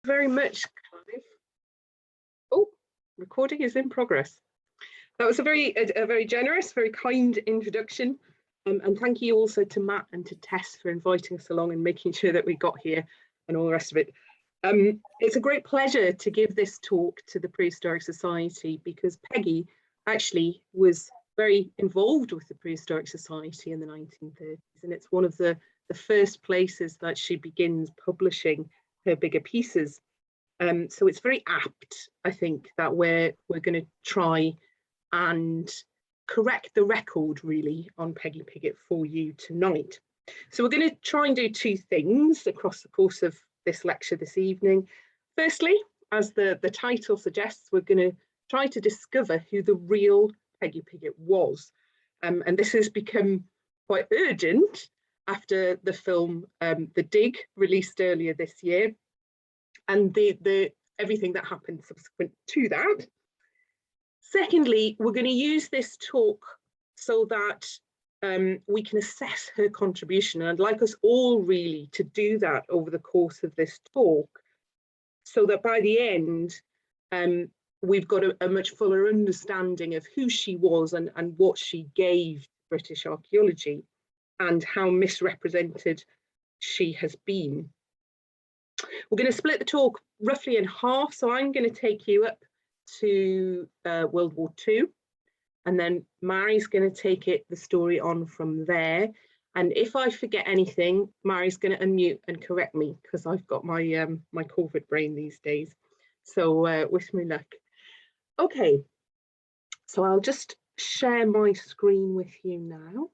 Very much, Clive. Oh, recording is in progress. That was a very generous, very kind introduction. And thank you also to Matt and to Tess for inviting us along and making sure that we got here and all the rest of it. It's a great pleasure to give this talk to the Prehistoric Society because Peggy actually was very involved with the Prehistoric Society in the 1930s, and it's one of the first places that she begins publishing her bigger pieces. So it's very apt, I think, that we're going to try and correct the record really on Peggy Piggott for you tonight. So we're going to try and do two things across the course of this lecture this evening. Firstly, as the title suggests, we're going to try to discover who the real Peggy Piggott was. And this has become quite urgent after the film The Dig, released earlier this year, and everything that happened subsequent to that. Secondly, we're going to use this talk so that we can assess her contribution. And I'd like us all really to do that over the course of this talk, so that by the end, we've got a much fuller understanding of who she was and what she gave British archaeology and how misrepresented she has been. We're going to split the talk roughly in half. So I'm going to take you up to World War II, and then Mairi's going to take the story on from there. And if I forget anything, Mairi's going to unmute and correct me because I've got my my COVID brain these days. So wish me luck. Okay, so I'll just share my screen with you now.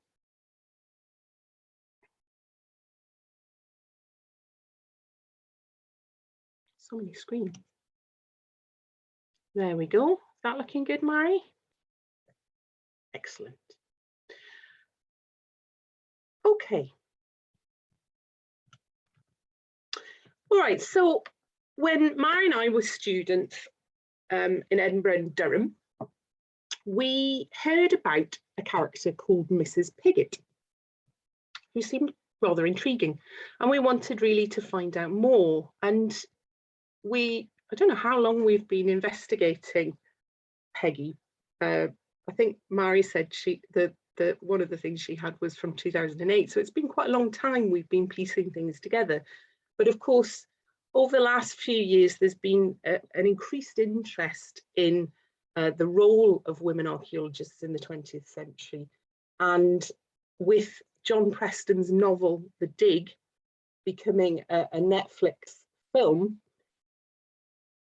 So many screens. There we go. Is that looking good, Mairi? Excellent. Okay. All right, so when Mairi and I were students in Edinburgh and Durham, we heard about a character called Mrs. Piggott, who seemed rather intriguing, and we wanted really to find out more. And I don't know how long we've been investigating Peggy. I think Mairi said one of the things she had was from 2008, so it's been quite a long time we've been piecing things together. But of course, over the last few years, there's been an increased interest in the role of women archaeologists in the 20th century. And with John Preston's novel, The Dig, becoming a Netflix film,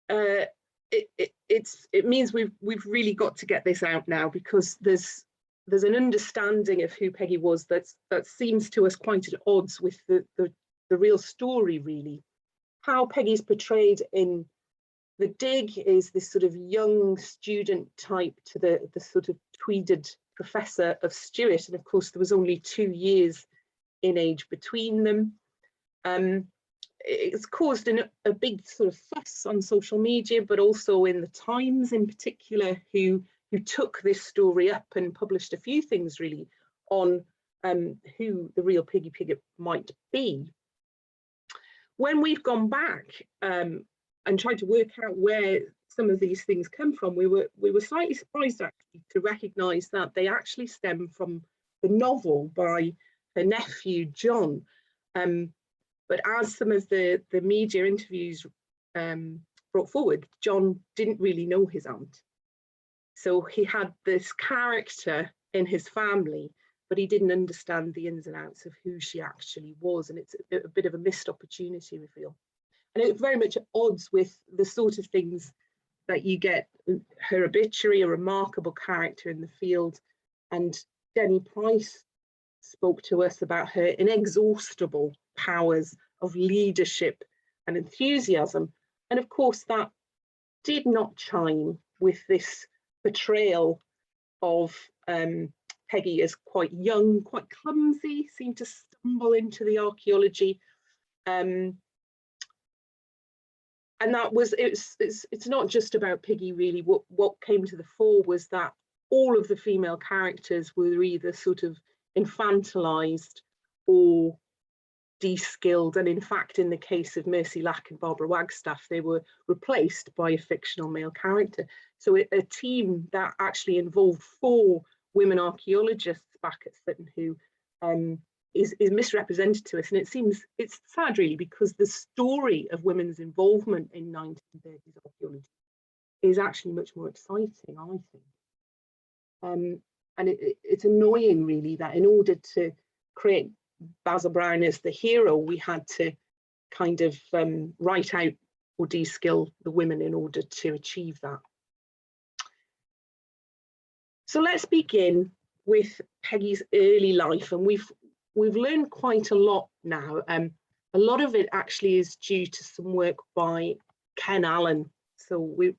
it means we've really got to get this out now, because there's an understanding of who Peggy was that seems to us quite at odds with the real story, really. How Peggy's portrayed in The Dig is this sort of young student type to the sort of tweeded professor of Stuart, and of course there was only 2 years in age between them. It's caused a big sort of fuss on social media, but also in the Times in particular, who took this story up and published a few things really on who the real Peggy Piggott might be. When we've gone back and tried to work out where some of these things come from, we were slightly surprised actually to recognise that they actually stem from the novel by her nephew John. But as some of the media interviews brought forward, John didn't really know his aunt. So he had this character in his family, but he didn't understand the ins and outs of who she actually was. And it's a bit of a missed opportunity, we feel. And it's very much at odds with the sort of things that you get, her obituary, a remarkable character in the field. And Denny Price spoke to us about her inexhaustible powers of leadership and enthusiasm. And of course, that did not chime with this portrayal of Peggy as quite young, quite clumsy, seemed to stumble into the archaeology. And that was, it's not just about Peggy really. What came to the fore was that all of the female characters were either sort of infantilized or de-skilled, and in fact, in the case of Mercy Lack and Barbara Wagstaff, they were replaced by a fictional male character. So a team that actually involved 4 women archaeologists back at Sutton who is misrepresented to us. And it's sad really, because the story of women's involvement in 1930s archaeology is actually much more exciting, I think. And it's annoying really that in order to create Basil Brown as the hero, we had to kind of write out or de-skill the women in order to achieve that. So let's begin with Peggy's early life, and we've learned quite a lot now. A lot of it actually is due to some work by Ken Allen. So we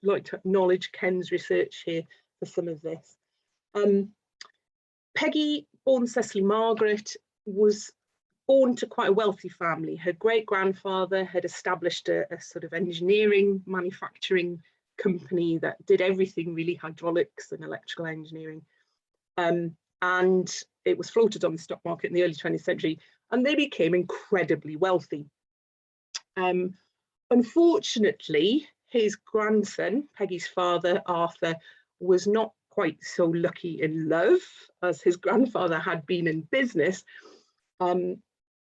like to acknowledge Ken's research here for some of this. Peggy, born Cecily Margaret, was born to quite a wealthy family. Her great-grandfather had established a sort of engineering manufacturing company that did everything really, hydraulics and electrical engineering. And it was floated on the stock market in the early 20th century, and they became incredibly wealthy. Unfortunately, his grandson, Peggy's father, Arthur, was not quite so lucky in love as his grandfather had been in business.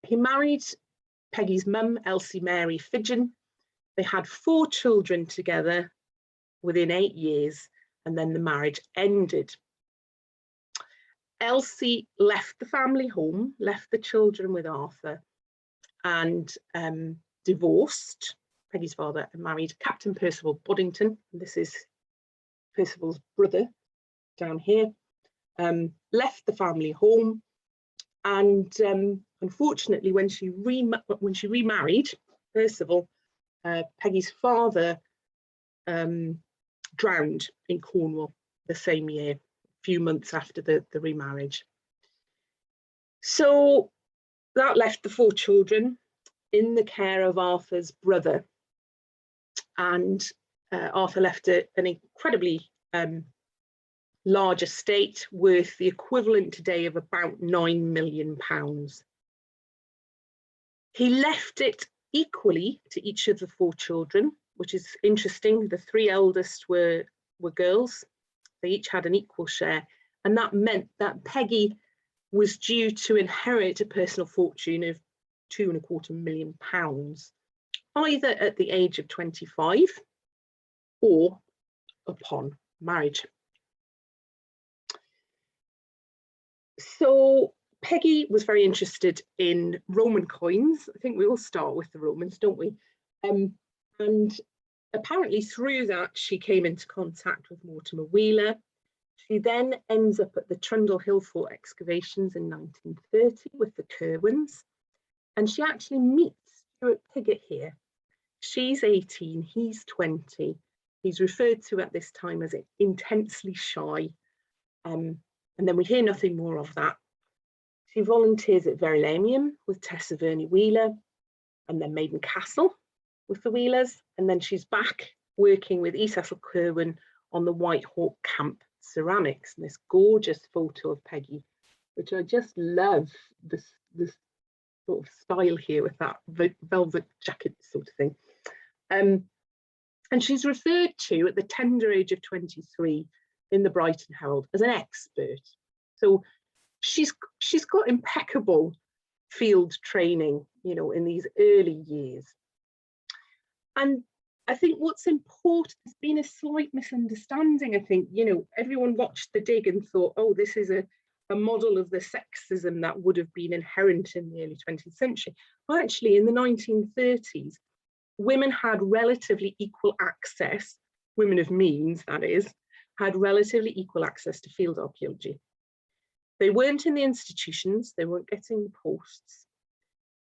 He married Peggy's mum, Elsie Mary Fidgen. They had 4 children together within 8 years, and then the marriage ended. Elsie left the family home, left the children with Arthur, and divorced Peggy's father and married Captain Percival Boddington. This is Percival's brother down here. Left the family home, and unfortunately, when she remarried Percival, Peggy's father drowned in Cornwall the same year, a few months after the remarriage. So that left the 4 children in the care of Arthur's brother, and Arthur left an incredibly large estate worth the equivalent today of about £9 million. He left it equally to each of the 4 children, which is interesting. The 3 eldest were girls. They each had an equal share, and that meant that Peggy was due to inherit a personal fortune of £2.25 million, either at the age of 25 or upon marriage. So Peggy was very interested in Roman coins. I think we all start with the Romans, don't we? And apparently through that, she came into contact with Mortimer Wheeler. She then ends up at the Trundle Hill Fort excavations in 1930 with the Kerwins. And she actually meets Stuart Piggott here. She's 18, he's 20. He's referred to at this time as intensely shy. And then we hear nothing more of that. She volunteers at Verulamium with Tessa Verney Wheeler, and then Maiden Castle with the Wheelers. And then she's back working with E. Cecil Kerwin on the White Hawk Camp ceramics. And this gorgeous photo of Peggy, which I just love, this sort of style here with that velvet jacket sort of thing. And she's referred to at the tender age of 23 in the Brighton Herald as an expert. So she's got impeccable field training, you know, in these early years. And I think what's important, there's been a slight misunderstanding. I think, you know, everyone watched The Dig and thought, oh, this is a model of the sexism that would have been inherent in the early 20th century. Well, actually, in the 1930s, women had relatively equal access, women of means, that is, had relatively equal access to field archaeology. They weren't in the institutions, they weren't getting the posts,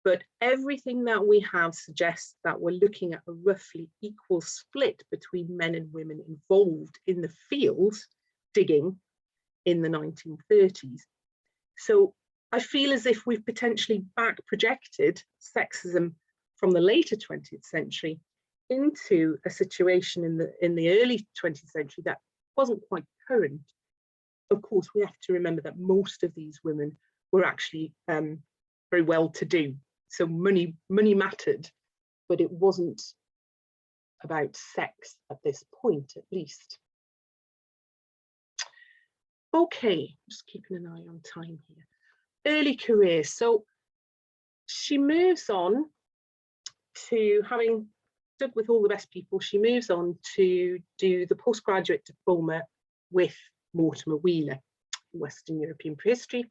but everything that we have suggests that we're looking at a roughly equal split between men and women involved in the field digging in the 1930s. So I feel as if we've potentially back projected sexism from the later 20th century into a situation in the early 20th century that wasn't quite current. Of course, we have to remember that most of these women were actually very well to do. So money mattered, but it wasn't about sex at this point, at least. Okay, just keeping an eye on time here. Early career. So she moves on to, having stood with all the best people, she moves on to do the postgraduate diploma with Mortimer Wheeler, Western European Prehistory.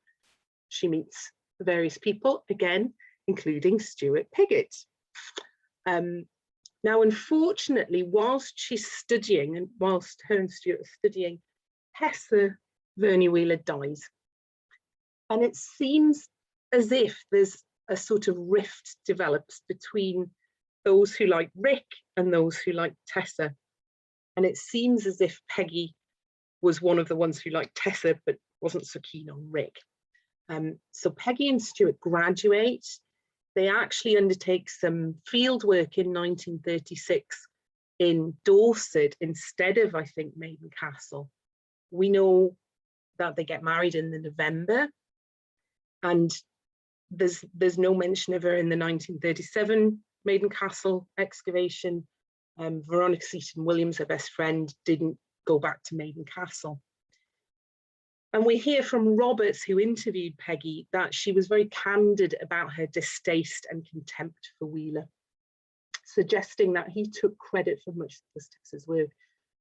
She meets various people, again, including Stuart Piggott. Now, unfortunately, whilst she's studying, and whilst her and Stuart are studying, Tessa Verney Wheeler dies. And it seems as if there's a sort of rift develops between those who like Rick and those who like Tessa. And it seems as if Peggy was one of the ones who liked Tessa, but wasn't so keen on Rick. So Peggy and Stuart graduate. They actually undertake some field work in 1936 in Dorset instead of, I think, Maiden Castle. We know that they get married in the November, and there's no mention of her in the 1937 Maiden Castle excavation. Veronica Seaton Williams, her best friend, didn't go back to Maiden Castle. And we hear from Roberts, who interviewed Peggy, that she was very candid about her distaste and contempt for Wheeler, suggesting that he took credit for much of Tessa's work.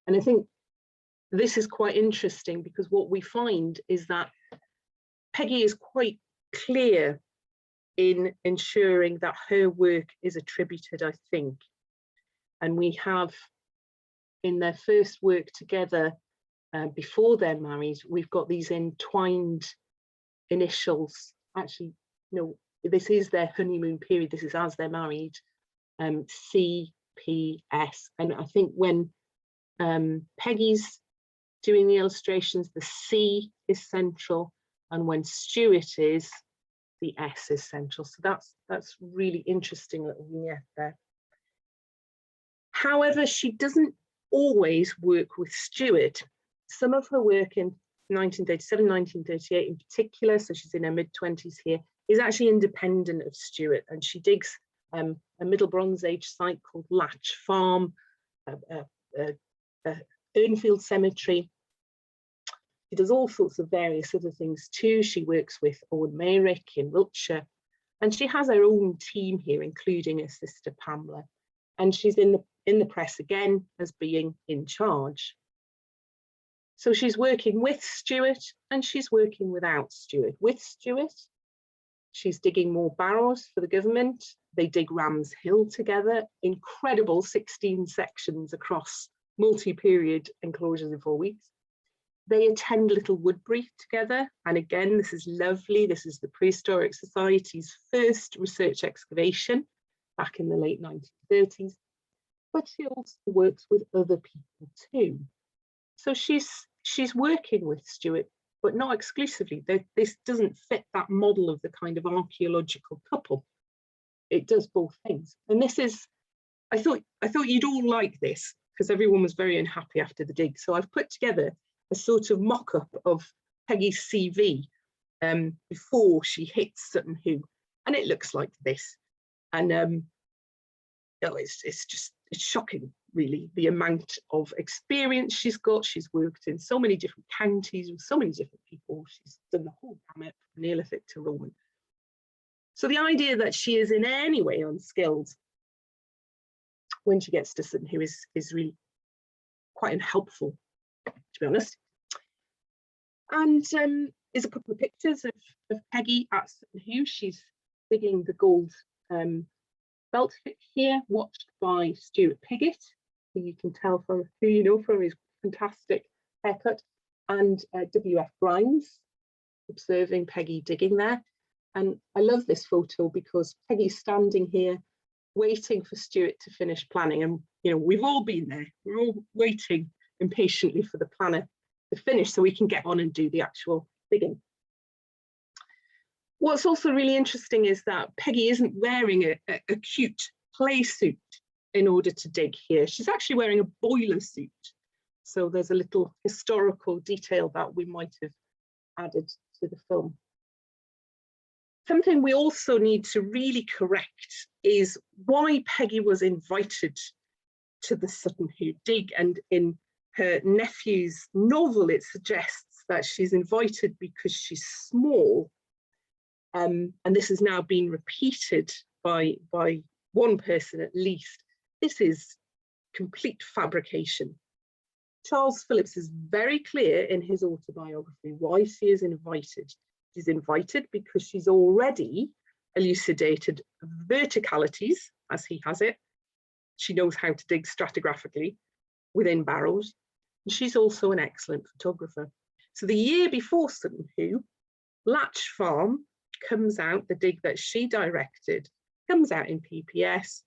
And I think this is quite interesting, because what we find is that Peggy is quite clear in ensuring that her work is attributed, I think. And we have, in their first work together, before they're married, we've got these entwined initials. Actually, no, this is their honeymoon period. This is as they're married, CPS. And I think when Peggy's doing the illustrations, the C is central, and when Stuart is, the S is central. So that's really interesting little vignette there. However, she doesn't always work with Stuart. Some of her work in 1937, 1938 in particular, so she's in her mid-20s here, is actually independent of Stuart, and she digs a Middle Bronze Age site called Latch Farm, Urnfield Cemetery. She does all sorts of various other things too. She works with Owen Mayrick in Wiltshire, and she has her own team here, including her sister Pamela, and she's in the press again as being in charge. So she's working with Stuart and she's working without Stuart. With Stuart, she's digging more barrows for the government. They dig Rams Hill together, incredible 16 sections across multi-period enclosures in 4 weeks. They attend Little Woodbury together. And again, this is lovely. This is the Prehistoric Society's first research excavation back in the late 1930s. But she also works with other people too. So she's working with Stuart, but not exclusively. This doesn't fit that model of the kind of archaeological couple. It does both things. And this is, I thought you'd all like this, because everyone was very unhappy after the dig. So I've put together a sort of mock-up of Peggy's CV before she hits Sutton Hoo, and it looks like this. And it's shocking, really, the amount of experience she's got. She's worked in so many different counties with so many different people. She's done the whole gamut from Neolithic to Roman. So the idea that she is in any way unskilled when she gets to Sutton Hoo is really quite unhelpful, to be honest. And there's a couple of pictures of Peggy at Sutton Hoo. She's digging the gold belt here, watched by Stuart Piggott, who you can tell from who you know from his fantastic haircut, and W.F. Grimes observing Peggy digging there. And I love this photo because Peggy's standing here waiting for Stuart to finish planning. And you know, we've all been there. We're all waiting impatiently for the planner to finish so we can get on and do the actual digging. What's also really interesting is that Peggy isn't wearing a cute play suit in order to dig here. She's actually wearing a boiler suit. So there's a little historical detail that we might have added to the film. Something we also need to really correct is why Peggy was invited to the Sutton Hoo dig, and in her nephew's novel it suggests that she's invited because she's small, and this has now been repeated by one person at least. This is complete fabrication. Charles Phillips is very clear in his autobiography why she is invited. She's invited because she's already elucidated verticalities, as he has it. She knows how to dig stratigraphically within barrows. And she's also an excellent photographer. So the year before Sutton Hoo, Latch Farm comes out, the dig that she directed, comes out in PPS,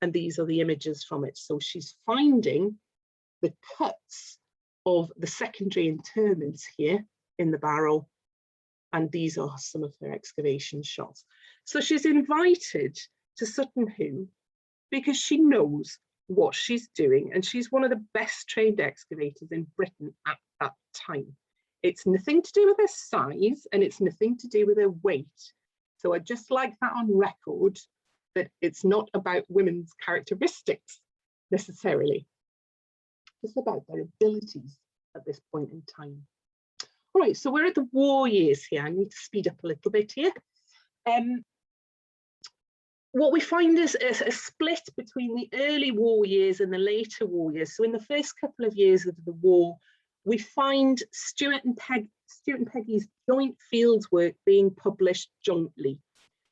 and these are the images from it. So she's finding the cuts of the secondary interments here in the barrow, and these are some of her excavation shots. So she's invited to Sutton Hoo because she knows what she's doing, and she's one of the best trained excavators in Britain at that time. It's nothing to do with her size, and it's nothing to do with her weight. So I'd just like that on record, that it's not about women's characteristics necessarily. It's about their abilities at this point in time. All right, so we're at the war years here. I need to speed up a little bit here. What we find is a split between the early war years and the later war years. So in the first couple of years of the war, we find Stuart and Peggy's joint fields work being published jointly.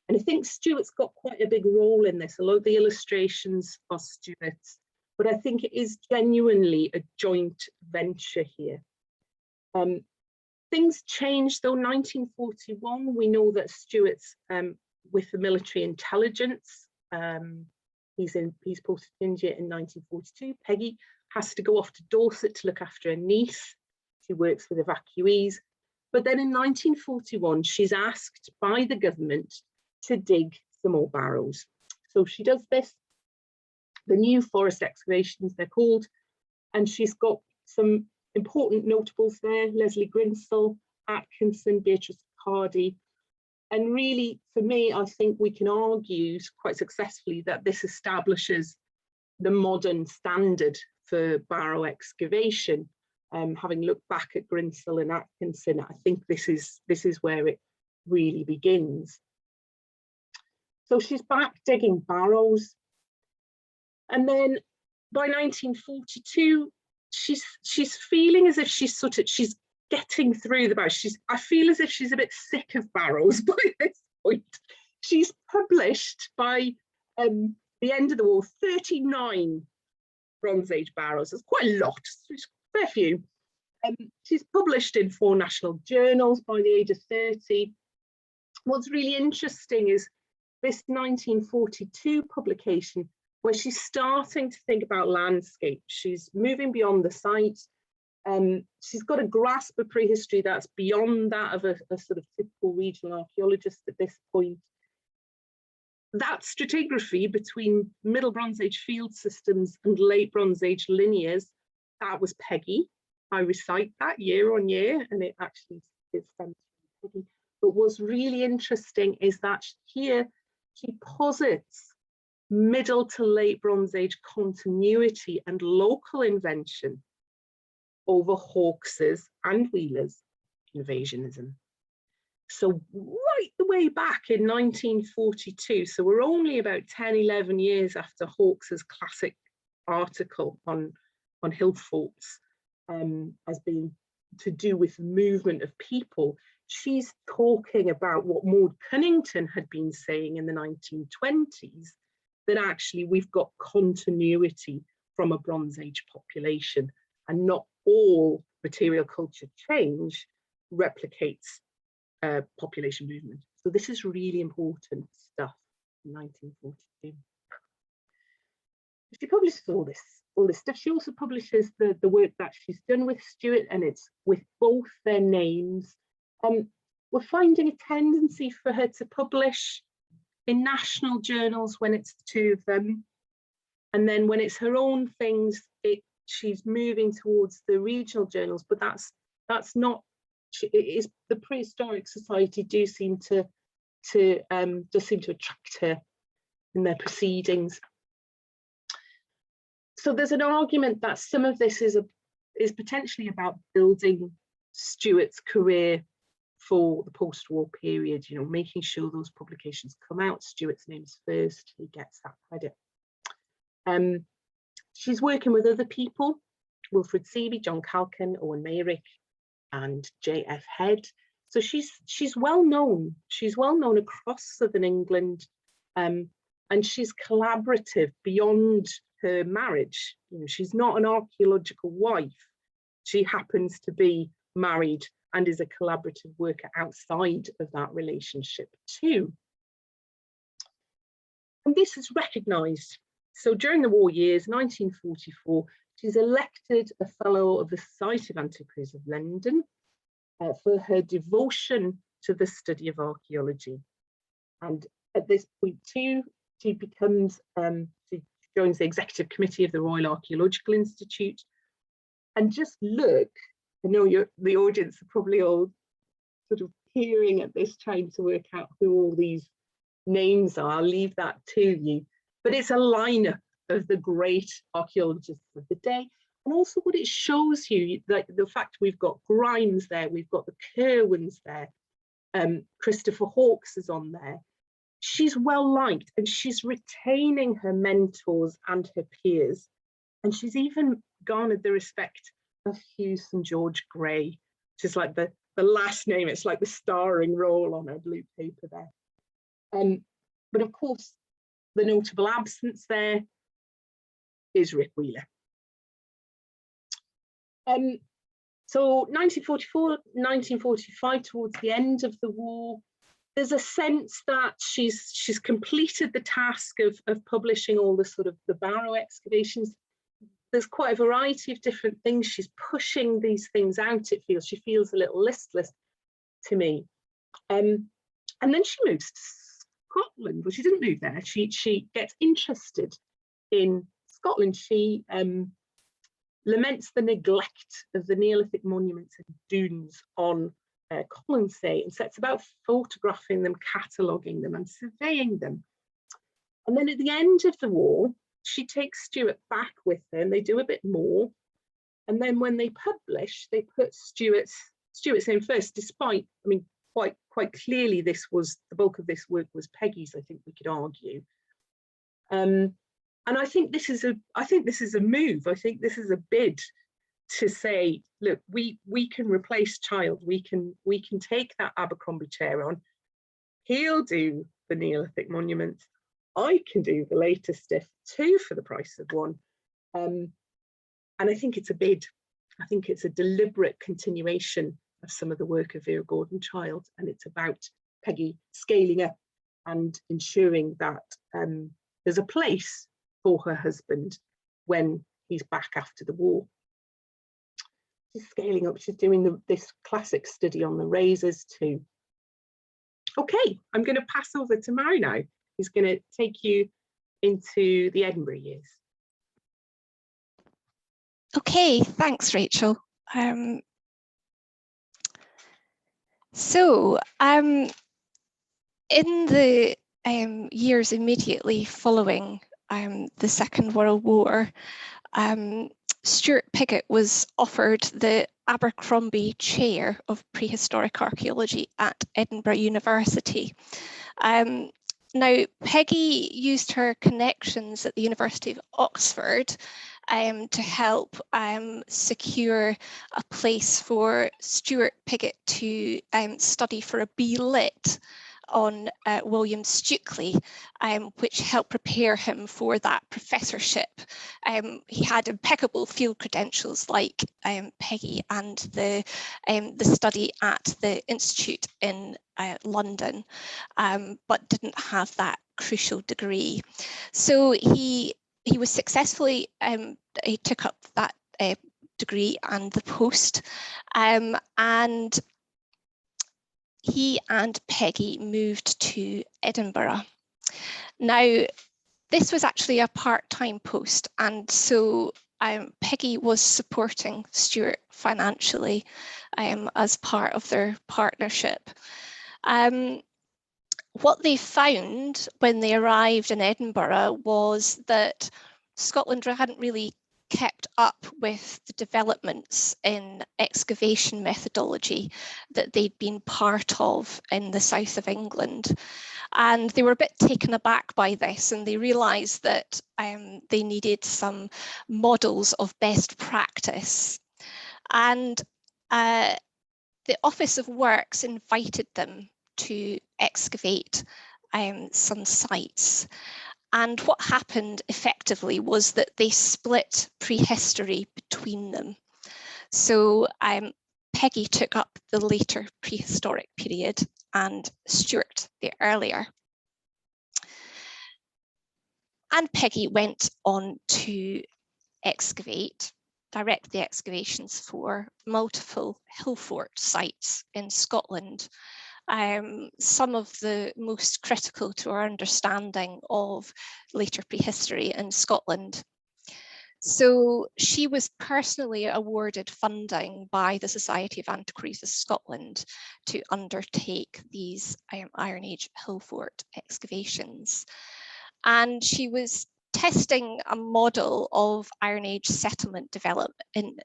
And I think Stuart's got quite a big role in this. A lot of the illustrations are Stuart's, but I think it is genuinely a joint venture here. Things changed though. 1941, we know that Stuart's with the military intelligence. He's posted to India in 1942. Peggy has to go off to Dorset to look after her niece. She works with evacuees. But then in 1941, she's asked by the government to dig some more barrows. So she does this, the New Forest Excavations, they're called, and she's got some important notables there: Leslie Grinsell, Atkinson, Beatrice Hardy. And really, for me, I think we can argue quite successfully that this establishes the modern standard for barrow excavation. Having looked back at Grinsell and Atkinson, I think this is where it really begins. So she's back digging barrows, and then by 1942, she's feeling as if she's getting through the barrows. I feel as if she's a bit sick of barrows by this point. She's published by the end of the war 39 Bronze Age barrows. It's quite a lot. It's a fair few. She's published in 4 national journals by the age of 30. What's really interesting is this 1942 publication, where she's starting to think about landscape. She's moving beyond the site. She's got a grasp of prehistory that's beyond that of a sort of typical regional archaeologist at this point. That stratigraphy between Middle Bronze Age field systems and Late Bronze Age linears, that was Peggy. I recite that year on year, and it actually is from Peggy. But what's really interesting is that here she posits Middle to Late Bronze Age continuity and local invention over Hawkes's and Wheeler's invasionism. So right the way back in 1942, so we're only about 10, 11 years after Hawkes's classic article on hill forts as being to do with movement of people, she's talking about what Maud Cunnington had been saying in the 1920s, that actually we've got continuity from a Bronze Age population, and not all material culture change replicates population movement. So this is really important stuff in 1942. She publishes all this stuff. She also publishes the work that she's done with Stuart, and it's with both their names. We're finding a tendency for her to publish in national journals when it's the two of them, and then when it's her own things, she's moving towards the regional journals. But that's not. It is the Prehistoric Society do seem to does seem to attract her in their proceedings. So there's an argument that some of this is potentially about building Stuart's career for the post-war period, you know, making sure those publications come out. Stuart's name's first, he gets that credit. She's working with other people, Wilfred Seaby, John Calkin, Owen Mairi, and J.F. Head. So she's well known. She's well known across southern England, and she's collaborative beyond her marriage. You know, she's not an archaeological wife. She happens to be married and is a collaborative worker outside of that relationship too. And this is recognised. So during the war years, 1944, she's elected a Fellow of the Society of Antiquaries of London for her devotion to the study of archaeology. And at this point too, she becomes, she joins the executive committee of the Royal Archaeological Institute. And just look, I know the audience are probably all sort of peering at this, trying to work out who all these names are. I'll leave that to you. But it's a lineup of the great archaeologists of the day. And also what it shows you, like the fact we've got Grimes there, we've got the Kerwins there, Christopher Hawkes is on there. She's well liked and she's retaining her mentors and her peers. And she's even garnered the respect of Hugh St George Grey, which is like the last name, it's like the starring role on her blue paper there. But of course, the notable absence there is Rick Wheeler. So 1944, 1945, towards the end of the war, there's a sense that she's completed the task of publishing all the sort of the Barrow excavations. There's quite a variety of different things. She's pushing these things out, it feels. She feels a little listless to me. And then she moves to Scotland. Well, she didn't move there. She gets interested in Scotland. She laments the neglect of the Neolithic monuments and dunes on Colonsay and sets about photographing them, cataloguing them and surveying them. And then at the end of the war, she takes Stuart back with her and they do a bit more. And then when they publish, they put Stuart's name first, despite, I mean, quite clearly this was, the bulk of this work was Peggy's, I think we could argue. And I think this is a move. I think this is a bid to say, look, we can replace Child. We can take that Abercrombie chair on. He'll do the Neolithic monuments. I can do the latest stuff too for the price of one. And I think it's a bid. I think it's a deliberate continuation of some of the work of Vera Gordon Child, and it's about Peggy scaling up and ensuring that there's a place for her husband when he's back after the war. She's scaling up, she's doing this classic study on the razors too. Okay, I'm going to pass over to Mairi now. He's going to take you into the Edinburgh years. Okay, thanks, Rachel. So in the years immediately following the Second World War, Stuart Piggott was offered the Abercrombie Chair of Prehistoric Archaeology at Edinburgh University. Now, Peggy used her connections at the University of Oxford to help secure a place for Stuart Piggott to study for a B.Lit on William Stukeley, which helped prepare him for that professorship. He had impeccable field credentials like Peggy and the study at the Institute in London, but didn't have that crucial degree. So he was successfully, he took up that degree and the post, and he and Peggy moved to Edinburgh. Now, this was actually a part-time post, and so Peggy was supporting Stuart financially as part of their partnership. what they found when they arrived in Edinburgh was that Scotland hadn't really kept up with the developments in excavation methodology that they'd been part of in the south of England. And they were a bit taken aback by this, and they realised that they needed some models of best practice. And the Office of Works invited them to excavate some sites. And what happened effectively was that they split prehistory between them. So Peggy took up the later prehistoric period and Stuart the earlier. And Peggy went on to direct the excavations for multiple hill fort sites in Scotland, some of the most critical to our understanding of later prehistory in Scotland. So she was personally awarded funding by the Society of Antiquaries of Scotland to undertake these Iron Age hill fort excavations. And she was testing a model of Iron Age settlement development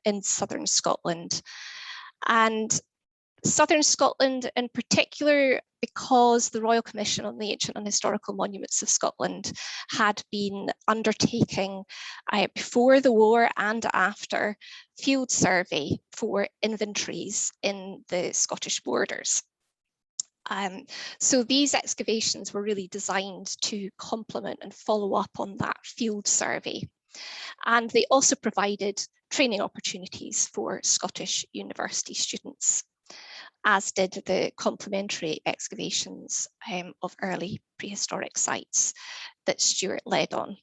in southern Scotland. And southern Scotland in particular, because the Royal Commission on the Ancient and Historical Monuments of Scotland had been undertaking before the war and after field survey for inventories in the Scottish borders. So these excavations were really designed to complement and follow up on that field survey. And they also provided training opportunities for Scottish university students, as did the complementary excavations of early prehistoric sites that Stuart led on.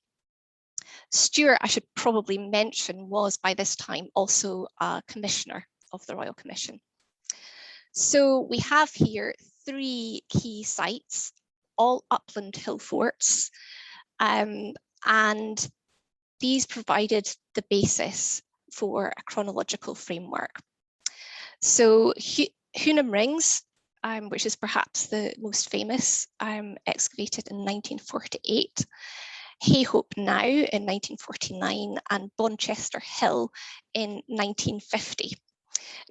Stuart, I should probably mention, was by this time also a commissioner of the Royal Commission. So we have here 3 key sites, all upland hill forts, and these provided the basis for a chronological framework. So Hunham Rings, which is perhaps the most famous, excavated in 1948, Hayhope Now in 1949, and Bonchester Hill in 1950.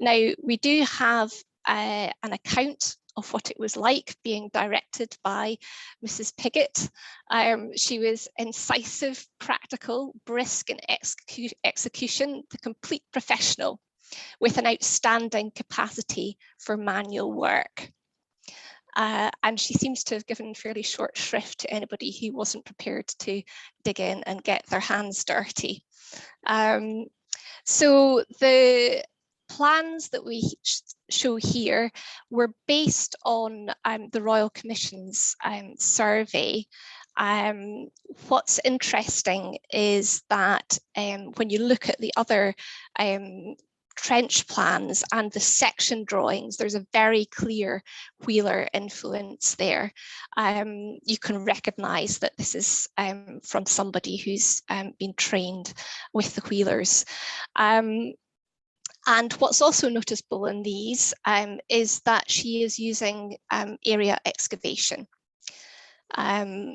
Now, we do have an account of what it was like being directed by Mrs. Piggott. She was incisive, practical, brisk in execution, the complete professional, with an outstanding capacity for manual work. And she seems to have given fairly short shrift to anybody who wasn't prepared to dig in and get their hands dirty. So the plans that we show here were based on the Royal Commission's survey. What's interesting is that when you look at the other trench plans and the section drawings, there's a very clear Wheeler influence there. You can recognise that this is from somebody who's been trained with the Wheelers. And what's also noticeable in these is that she is using area excavation.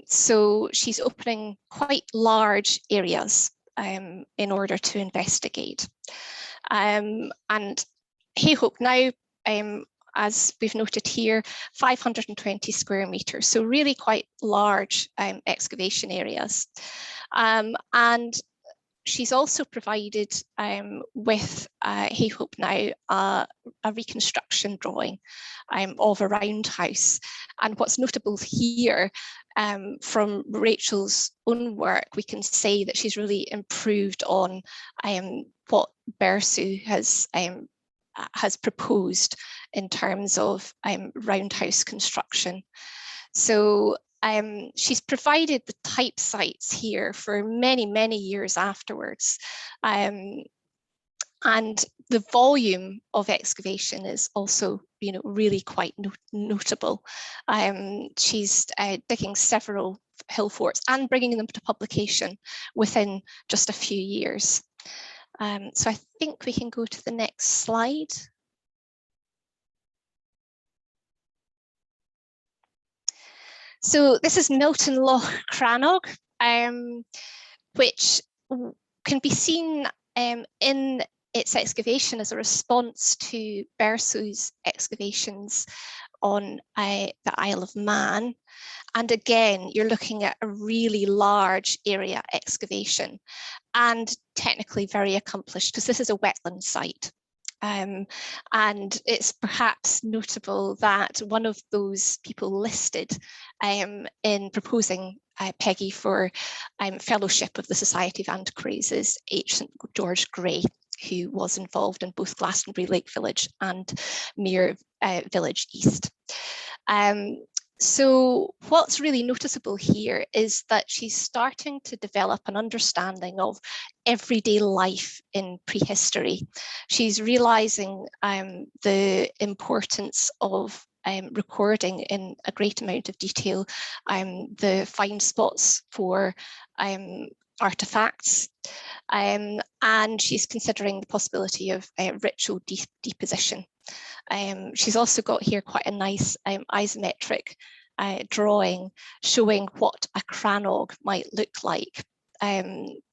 So she's opening quite large areas in order to investigate. And Hayhope Now, as we've noted here, 520 square metres, so really quite large excavation areas. And she's also provided with Hayhope Now a reconstruction drawing of a roundhouse. And what's notable here, from Rachel's own work, we can say that she's really improved on what Bersu has proposed in terms of roundhouse construction. So she's provided the type sites here for many, many years afterwards. And the volume of excavation is also, really quite notable. She's digging several hill forts and bringing them to publication within just a few years. So I think we can go to the next slide. So this is Milton Law Crannog, which can be seen in its excavation as a response to Bersu's excavations on the Isle of Man. And again, you're looking at a really large area excavation and technically very accomplished, because this is a wetland site. And it's perhaps notable that one of those people listed in proposing Peggy for fellowship of the Society of Antiquaries is H. St. George Grey, who was involved in both Glastonbury Lake Village and Mere Village East. So what's really noticeable here is that she's starting to develop an understanding of everyday life in prehistory. She's realizing the importance of recording in a great amount of detail the find spots for artifacts, and she's considering the possibility of ritual deposition. She's also got here quite a nice isometric drawing showing what a crannog might look like.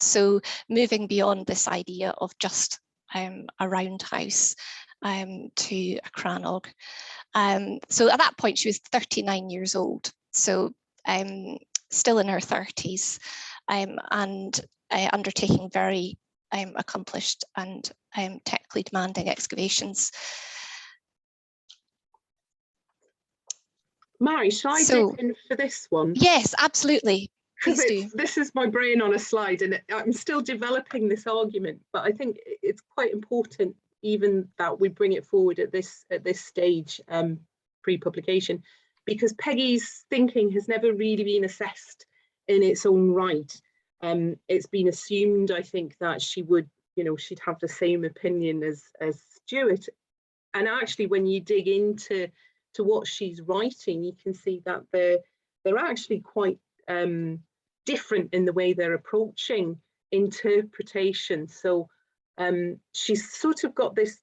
So moving beyond this idea of just a roundhouse to a crannog. So at that point she was 39 years old, so still in her 30s, and undertaking very accomplished and technically demanding excavations. Mairi, shall I dig in for this one? Yes, absolutely. Please do. This is my brain on a slide, and I'm still developing this argument, but I think it's quite important even that we bring it forward at this stage, pre-publication, because Peggy's thinking has never really been assessed in its own right. It's been assumed, I think, that she would, she'd have the same opinion as Stuart. And actually, when you dig into what she's writing, you can see that they're actually quite different in the way they're approaching interpretation. So she's sort of got this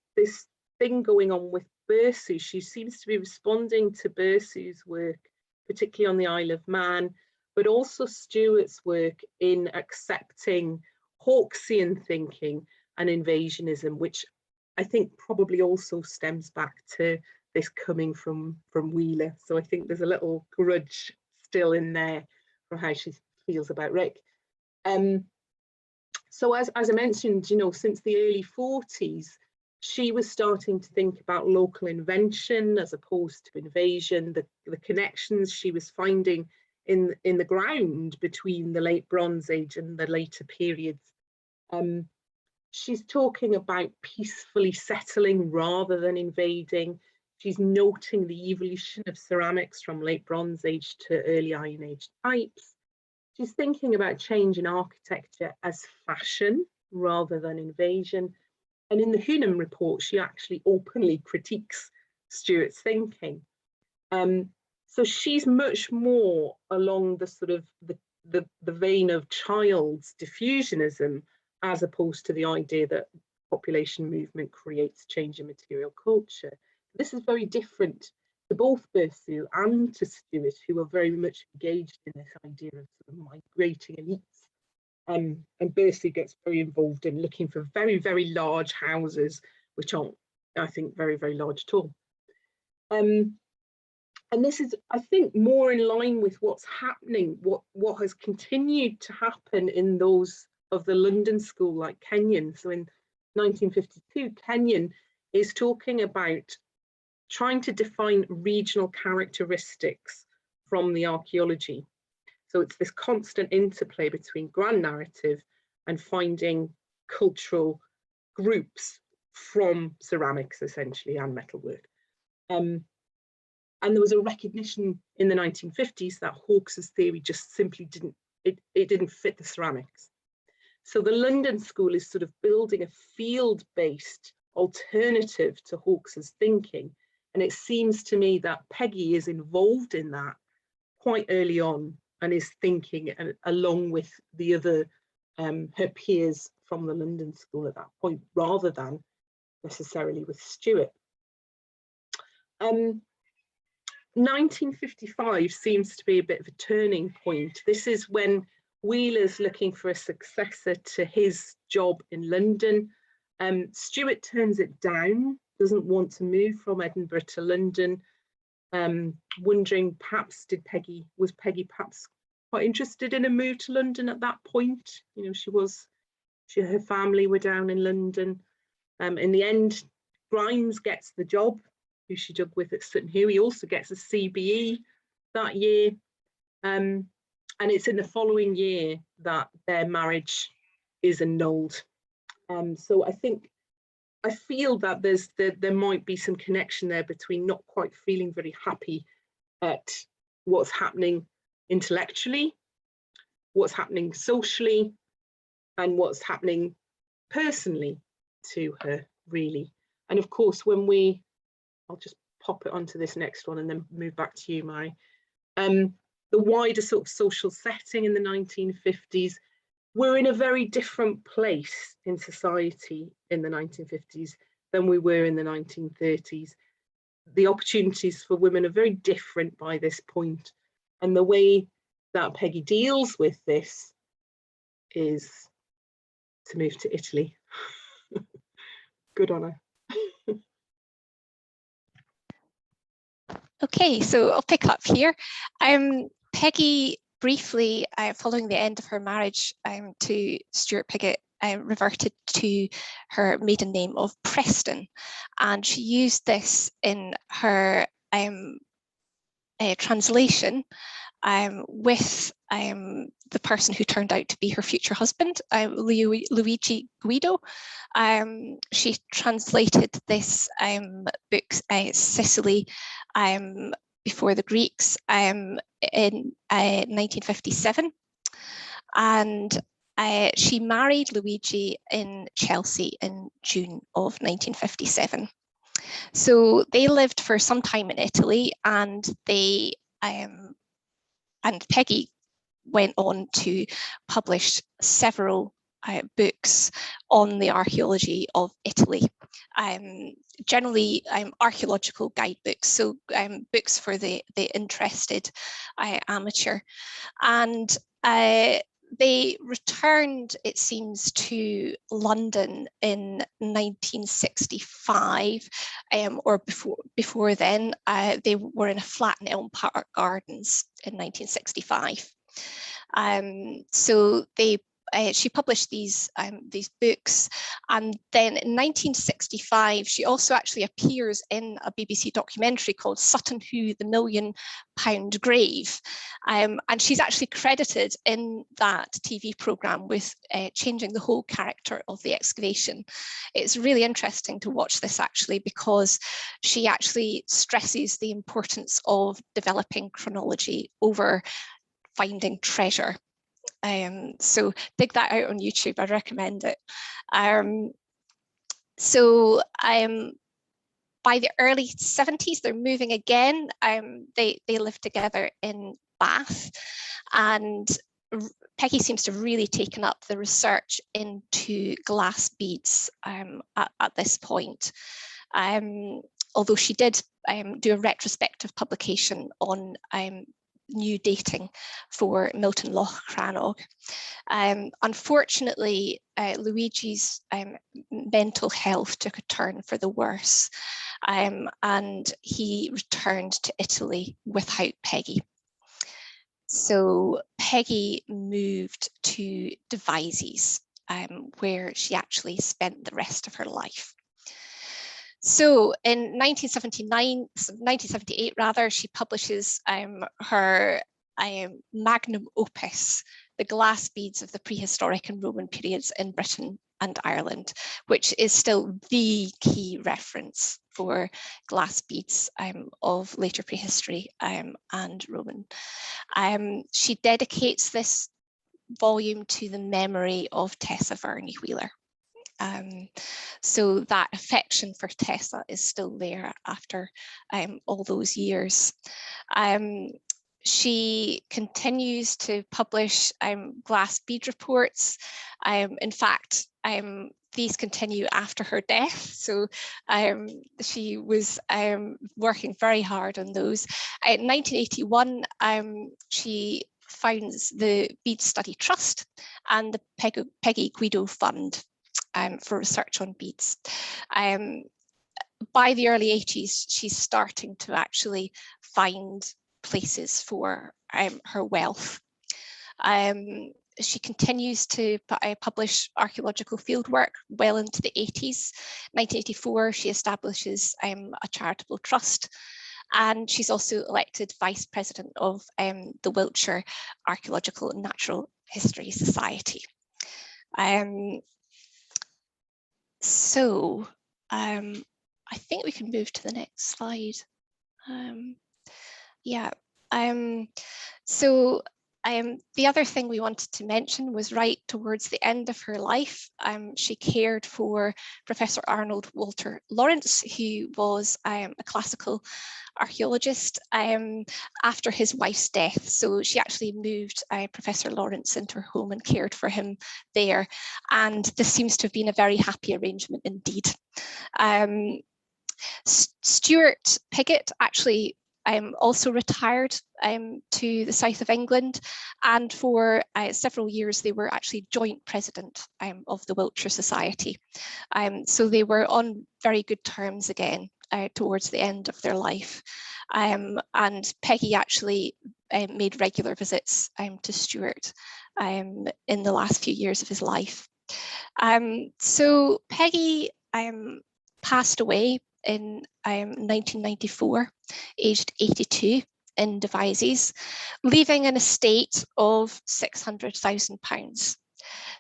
thing going on with Bersu. She seems to be responding to Bersu's work, particularly on the Isle of Man, but also Stuart's work in accepting Hawksian thinking and invasionism, which I think probably also stems back to this coming from Wheeler. So I think there's a little grudge still in there for how she feels about Rick. So as I mentioned, since the early 40s, she was starting to think about local invention as opposed to invasion, the connections she was finding in the ground between the late Bronze Age and the later periods. She's talking about peacefully settling rather than invading. She's noting the evolution of ceramics from late Bronze Age to early Iron Age types. She's thinking about change in architecture as fashion rather than invasion. And in the Hunnam report, she actually openly critiques Stuart's thinking. So she's much more along the sort of the vein of Child's diffusionism, as opposed to the idea that population movement creates change in material culture. This is very different to both Bersu and to Stuart, who are very much engaged in this idea of sort of migrating elites. And Bersu gets very involved in looking for very, very large houses, which aren't, I think, very, very large at all. And this is, I think, more in line with what's happening, what has continued to happen in those of the London school, like Kenyon. So in 1952, Kenyon is talking about trying to define regional characteristics from the archaeology. So it's this constant interplay between grand narrative and finding cultural groups from ceramics, essentially, and metalwork. And there was a recognition in the 1950s that Hawkes's theory just simply didn't fit the ceramics. So the London school is sort of building a field-based alternative to Hawkes's thinking. And it seems to me that Peggy is involved in that quite early on and is thinking along with the other, her peers from the London school at that point, rather than necessarily with Stuart. 1955 seems to be a bit of a turning point. This is when Wheeler's looking for a successor to his job in London. Stuart turns it down, doesn't want to move from Edinburgh to London, wondering perhaps was Peggy perhaps quite interested in a move to London at that point? You know, her family were down in London. In the end, Grimes gets the job, who she dug with at Sutton Hoo. He also gets a CBE that year. And it's in the following year that their marriage is annulled. So I feel that there might be some connection there between not quite feeling very happy at what's happening intellectually, what's happening socially, and what's happening personally to her, really. And of course, I'll just pop it onto this next one and then move back to you, Mairi. The wider sort of social setting in the 1950s, we're in a very different place in society in the 1950s than we were in the 1930s. The opportunities for women are very different by this point, and the way that Peggy deals with this is to move to Italy. Good on her. Okay, so I'll pick up here. Peggy briefly, following the end of her marriage to Stuart Piggott, reverted to her maiden name of Preston, and she used this in her translation with the person who turned out to be her future husband, Luigi Guido. She translated this book, Sicily, before the Greeks, in 1957. And she married Luigi in Chelsea in June of 1957. So they lived for some time in Italy, and Peggy went on to publish several books on the archaeology of Italy. Generally archaeological guidebooks, so books for the interested amateur. And they returned, it seems, to London in 1965, or before then. They were in a flat in Elm Park Gardens in 1965. So she published these books, and then in 1965 she also actually appears in a BBC documentary called Sutton Hoo, the £1 Million Grave, and she's actually credited in that TV programme with changing the whole character of the excavation. It's really interesting to watch this, actually, because she actually stresses the importance of developing chronology over finding treasure. So dig that out on YouTube, I'd recommend it. By the early 70s, they're moving again. They live together in Bath, and Peggy seems to have really taken up the research into glass beads at this point. Although she did do a retrospective publication on new dating for Milton Law Crannog. Unfortunately, Luigi's mental health took a turn for the worse, and he returned to Italy without Peggy. So Peggy moved to Davies, where she actually spent the rest of her life. So in 1978 rather, she publishes her magnum opus, The Glass Beads of the Prehistoric and Roman Periods in Britain and Ireland, which is still the key reference for glass beads of later prehistory and Roman. She dedicates this volume to the memory of Tessa Verney Wheeler. So that affection for Tessa is still there after all those years. She continues to publish glass bead reports. In fact, these continue after her death. So she was working very hard on those. In 1981, she founds the Beads Study Trust and the Peggy Guido Fund for research on beads. By the early 80s, she's starting to actually find places for her wealth. She continues to publish archaeological fieldwork well into the 80s. 1984, she establishes a charitable trust, and she's also elected Vice President of the Wiltshire Archaeological and Natural History Society. I think we can move to the next slide. The other thing we wanted to mention was right towards the end of her life, she cared for Professor Arnold Walter Lawrence, who was a classical archaeologist after his wife's death. So she actually moved Professor Lawrence into her home and cared for him there. And this seems to have been a very happy arrangement indeed. Stuart Piggott actually also retired to the south of England, and for several years they were actually joint president of the Wiltshire Society. So they were on very good terms again towards the end of their life. And Peggy actually made regular visits to Stuart in the last few years of his life. So Peggy passed away in 1994, aged 82, in Davies, leaving an estate of £600,000.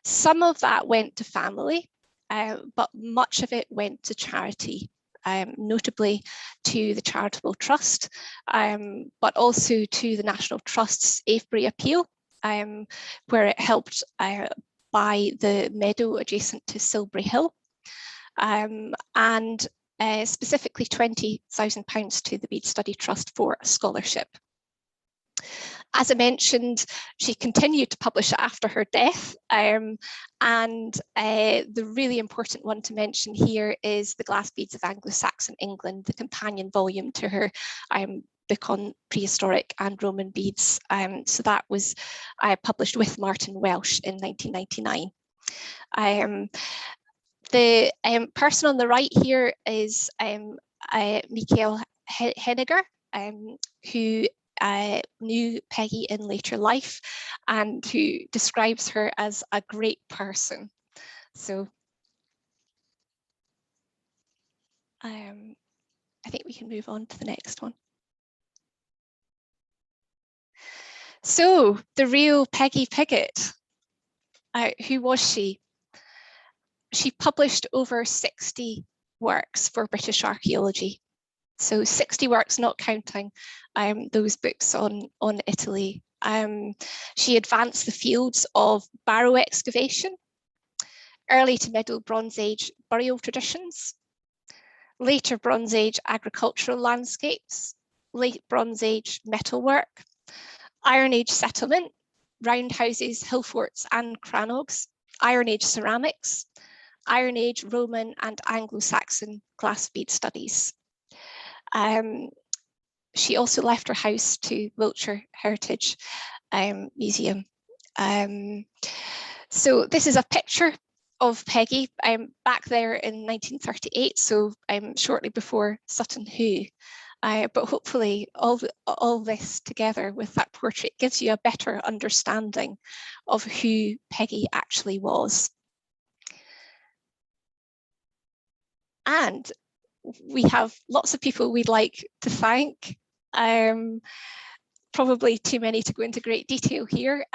Some of that went to family, but much of it went to charity, notably to the Charitable Trust, but also to the National Trust's Avebury Appeal, where it helped buy the meadow adjacent to Silbury Hill, and specifically £20,000 to the Beads Study Trust for a scholarship. As I mentioned, she continued to publish after her death, and the really important one to mention here is The Glass Beads of Anglo-Saxon England, the companion volume to her book on prehistoric and Roman beads. So that was published with Martin Welsh in 1999. The person on the right here is Michael Henniger, who knew Peggy in later life and who describes her as a great person. So I think we can move on to the next one. So the real Peggy Piggott, who was she? She published over 60 works for British archaeology. So 60 works, not counting those books on Italy. She advanced the fields of barrow excavation, early to middle Bronze Age burial traditions, later Bronze Age agricultural landscapes, late Bronze Age metalwork, Iron Age settlement, roundhouses, hill forts and crannogs, Iron Age ceramics, Iron Age Roman and Anglo-Saxon glass bead studies. She also left her house to Wiltshire Heritage Museum. So this is a picture of Peggy back there in 1938, so shortly before Sutton Hoo. But hopefully all this together with that portrait gives you a better understanding of who Peggy actually was. And we have lots of people we'd like to thank. Probably too many to go into great detail here,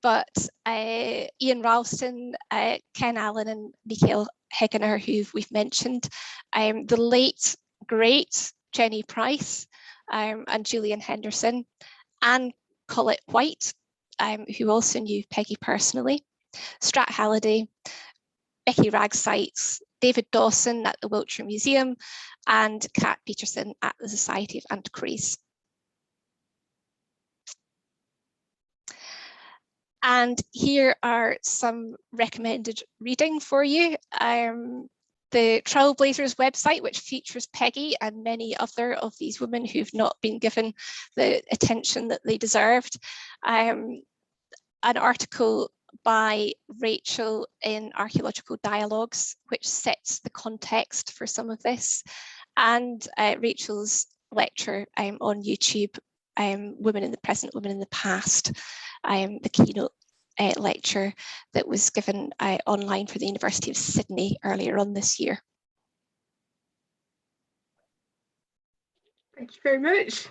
but Ian Ralston, Ken Allen and Michael Hegener, who we've mentioned, the late, great Jenny Price and Julian Henderson, Anne Collett White, who also knew Peggy personally, Strat Halliday, Becky Ragsites, David Dawson at the Wiltshire Museum, and Kat Peterson at the Society of Antiquaries. And here are some recommended reading for you. The Trailblazers website, which features Peggy and many other of these women who've not been given the attention that they deserved. An article by Rachel in Archaeological Dialogues, which sets the context for some of this, and Rachel's lecture on YouTube, Women in the Present, Women in the Past, the keynote lecture that was given online for the University of Sydney earlier on this year. Thank you very much.